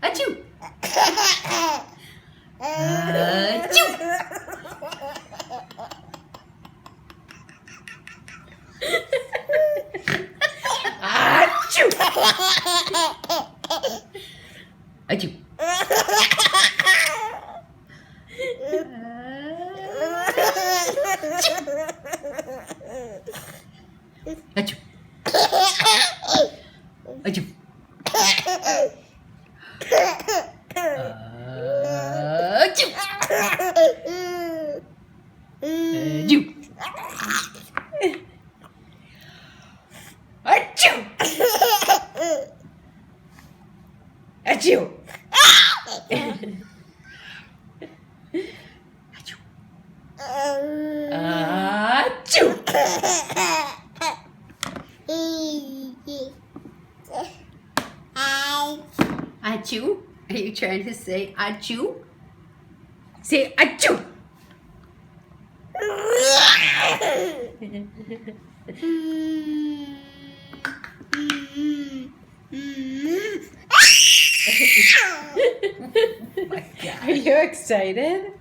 Achoo! Achoo! Achoo! Achoo! Achoo! Achoo! Achoo! Achoo! Achoo! Achoo! Achoo? Are you trying to say achoo? Say achoo! Oh my God. Are you excited?